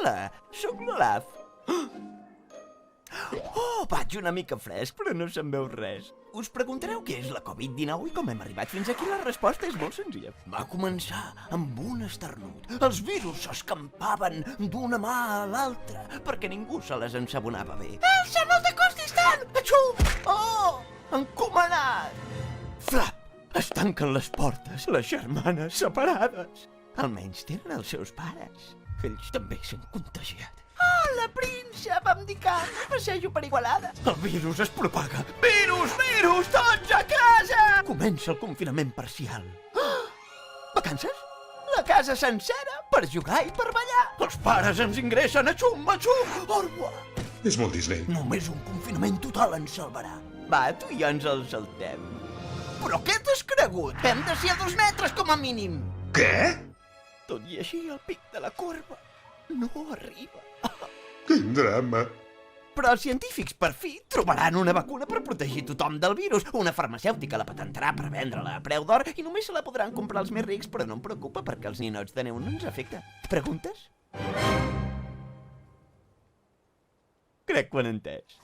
Hola, sóc l'Olaf. Oh, vaig una mica fresc, però no se'n veu res. Us preguntareu què és la Covid-19 i com hem arribat fins aquí? La resposta és molt senzilla. Va començar amb un esternut. Els virus s'escampaven d'una mà a l'altra perquè ningú se les ensabonava bé. Elsa, no t'acostis tant! Atxú! Oh, encomanat! Flap! Es tanquen les portes, les germanes separades. Almenys tenen els seus pares. Ells també s'han contagiat. Hola, príncep, em dic Anna, passejo per Igualada. El virus es propaga. Virus, virus, tots a casa! Comença el confinament parcial. Vacances? La casa sencera per jugar i per ballar. Els pares ens ingressen a xum, orwa. És molt Disney. Només un confinament total ens salvarà. Va, tu i jo ens el saltem. Però què t'has cregut? Hem de ser a 2 metres com a mínim. Què? Tot i així, el pic de la corba no arriba. Quin drama. Però els científics, per fi, trobaran una vacuna per protegir tothom del virus. Una farmacèutica la patentarà per vendre-la a preu d'or i només se la podran comprar els més rics, però no em preocupa perquè els ninots de neu no ens afecta. Preguntes? Crec que ho han entès.